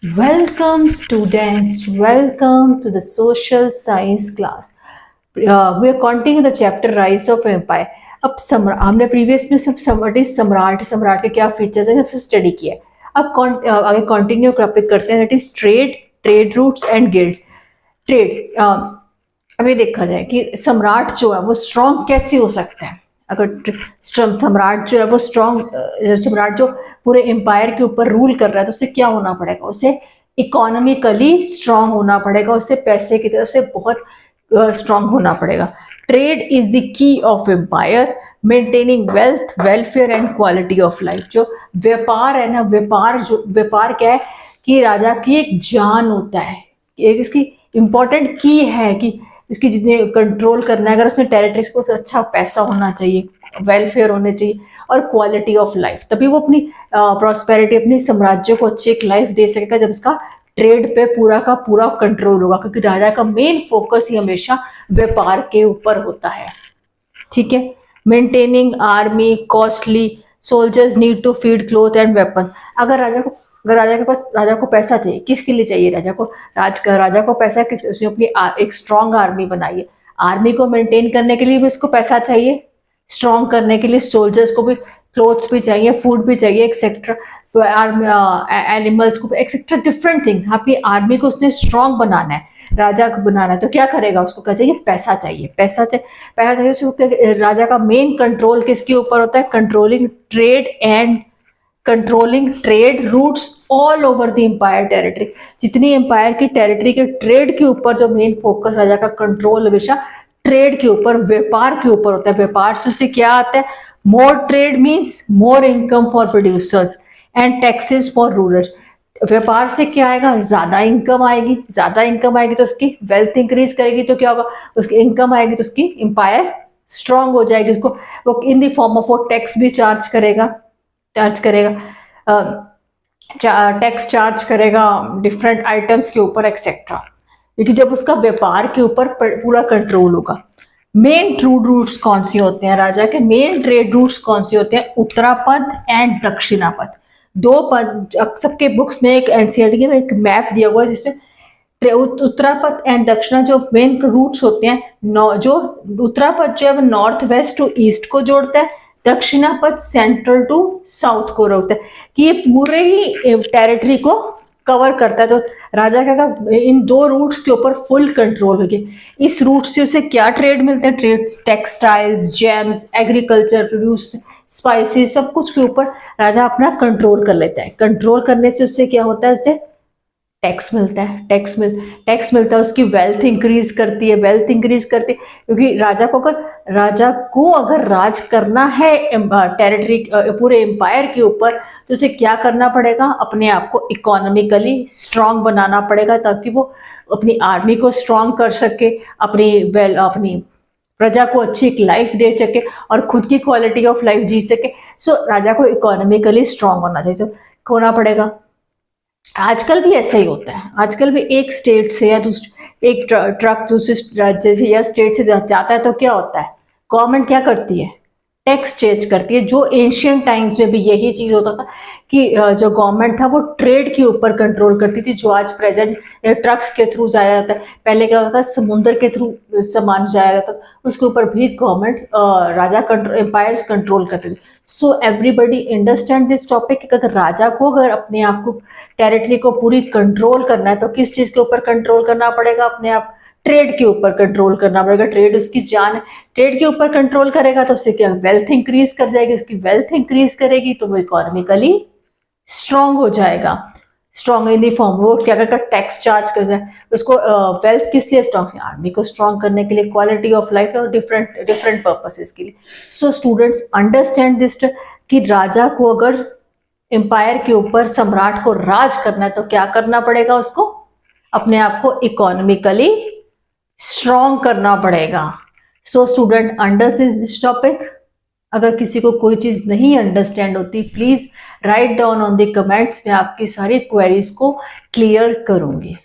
Welcome students, welcome to the social science class. We are continuing the chapter Rise of Empire. अब हमने previous में सब सम्राट के क्या फीचर्स हैं सबसे स्टडी किया है. अब आगे कंटिन्यू टॉपिक करते हैं, that is trade routes and guilds. Trade, अभी देखा जाए कि सम्राट जो है वो स्ट्रॉन्ग कैसे हो सकता है. अगर सम्राट जो है वो सम्राट जो पूरे एम्पायर के ऊपर रूल कर रहा है तो उससे क्या होना पड़ेगा, उसे इकोनॉमिकली स्ट्रांग होना पड़ेगा, उससे पैसे की तरफ से बहुत स्ट्रांग होना पड़ेगा. Trade is the key of empire, maintaining wealth, welfare and quality of life. जो व्यापार है ना, व्यापार क्या है कि राजा की एक जान होता है, एक इसकी इंपॉर्टेंट की है कि इसकी जितने कंट्रोल करना है. अगर उसने टेरिटरीज को तो अच्छा पैसा होना चाहिए, वेलफेयर होने चाहिए और क्वालिटी ऑफ लाइफ, तभी वो अपनी प्रॉस्पेरिटी, अपनी साम्राज्य को अच्छी एक लाइफ दे सकेगा जब उसका ट्रेड पे पूरा का पूरा कंट्रोल होगा. क्योंकि राजा का मेन फोकस ही हमेशा व्यापार के ऊपर होता है. ठीक है. Maintaining army costly, soldiers need to feed cloth and weapon. अगर राजा को पैसा चाहिए, किसके लिए चाहिए राजा को पैसा किस, उसने अपनी एक स्ट्रॉन्ग आर्मी बनाई है. आर्मी को मेंटेन करने के लिए भी उसको पैसा चाहिए, स्ट्रॉन्ग करने के लिए सोल्जर्स को भी क्लोथ्स भी चाहिए, फूड भी चाहिए, एक्सेट्रा. तो एनिमल्स को एक्सेट्रा डिफरेंट थिंग्स. अपनी आर्मी को उसने स्ट्रॉन्ग बनाना है, राजा को बनाना है, तो क्या करेगा, उसको क्या चाहिए, पैसा चाहिए. पैसा चाहिए उसको. राजा का मेन कंट्रोल किसके ऊपर होता है, controlling trade routes all over the empire territory. जितनी एम्पायर की टेरिटरी के ट्रेड के ऊपर जो मेन फोकस राजा का कंट्रोल हमेशा ट्रेड के ऊपर, व्यापार के ऊपर होता है. व्यापार से उससे क्या आता है, more trade means more income for producers and taxes for rulers. व्यापार से क्या आएगा, ज्यादा इनकम आएगी तो उसकी वेल्थ इंक्रीज करेगी, तो क्या होगा, उसकी इनकम आएगी तो उसकी एम्पायर स्ट्रांग हो जाएगी. उसको वो इन द फॉर्म ऑफ वो टैक्स भी टैक्स चार्ज करेगा डिफरेंट आइटम्स के ऊपर एक्सेट्रा. क्योंकि जब उसका व्यापार के ऊपर पूरा कंट्रोल होगा. मेन ट्रेड रूट्स कौन से होते हैं, राजा के मेन ट्रेड रूट्स कौन से होते हैं, उत्तरापद एंड दक्षिणापद. दो पद सबके बुक्स में, एक एनसीईआरटी में एक मैप दिया हुआ है जिसमें उत्तरापद एंड दक्षिणा जो मेन रूट्स होते हैं. जो उत्तरापद जो है नॉर्थ वेस्ट टू ईस्ट को जोड़ता है, दक्षिणापद सेंट्रल टू साउथ को जोड़ता है. कि ये पूरे ही टेरिटरी को कवर करता है. तो राजा का इन दो रूट्स के ऊपर फुल कंट्रोल होगी. इस रूट से उसे क्या ट्रेड मिलते हैं, trade textiles, James, agriculture produce, spices, सब कुछ के ऊपर राजा अपना कंट्रोल कर लेता है. कंट्रोल करने से उससे क्या होता है, उसे टैक्स मिलता है. टैक्स मिलता है, उसकी वेल्थ इंक्रीज करती है. क्योंकि राजा को अगर राज करना है टेरिटरी पूरे एम्पायर के ऊपर, तो उसे क्या करना पड़ेगा, अपने आप को इकोनॉमिकली स्ट्रांग बनाना पड़ेगा ताकि वो अपनी आर्मी को स्ट्रांग कर सके, अपनी प्रजा को अच्छी एक लाइफ दे सके और खुद की क्वालिटी ऑफ लाइफ जी सके. सो राजा को इकोनॉमिकली स्ट्रांग होना चाहिए, तो होना पड़ेगा. आजकल भी ऐसा ही होता है. आजकल भी एक स्टेट से या एक ट्रक दूसरे राज्य से या स्टेट से जाता है तो क्या होता है, गवर्नमेंट क्या करती है, टैक्स चेंज करती है. जो एशियन टाइम्स में भी यही चीज होता था कि जो गवर्नमेंट था वो ट्रेड के ऊपर कंट्रोल करती थी. जो आज प्रेजेंट ट्रक्स के थ्रू जाया जाता है, पहले क्या होता था समुद्र के थ्रू सामान जाया जाता था, उसके ऊपर भी गवर्नमेंट राजा एम्पायर्स कंट्रोल करते थे. So everybody understand this topic. अगर राजा को अगर अपने आप को टेरिटरी को पूरी कंट्रोल करना है तो किस चीज के ऊपर कंट्रोल करना पड़ेगा, अपने आप ट्रेड के ऊपर कंट्रोल करना पड़ेगा. ट्रेड उसकी जान है. ट्रेड के ऊपर कंट्रोल करेगा तो उससे क्या वेल्थ इंक्रीज कर जाएगी, उसकी वेल्थ इंक्रीज करेगी तो वो इकोनॉमिकली स्ट्रांग हो जाएगा. स्ट्रांग इन दी फॉर्म वो क्या करेगा, टैक्स चार्ज कर जाए. उसको वेल्थ किस लिए स्ट्रांग, आर्मी को स्ट्रांग करने के लिए, क्वालिटी ऑफ लाइफ और डिफरेंट पर्पसेस के लिए. सो स्टूडेंट्स अंडरस्टैंड दिस कि राजा को अगर एम्पायर के ऊपर सम्राट को राज करना है तो क्या करना पड़ेगा, उसको अपने आप को इकोनॉमिकली स्ट्रॉन्ग करना पड़ेगा. So student understand this topic. अगर किसी को कोई चीज नहीं अंडरस्टैंड होती, please write down on the comments. मैं आपकी सारी क्वेरीज को क्लियर करूंगी.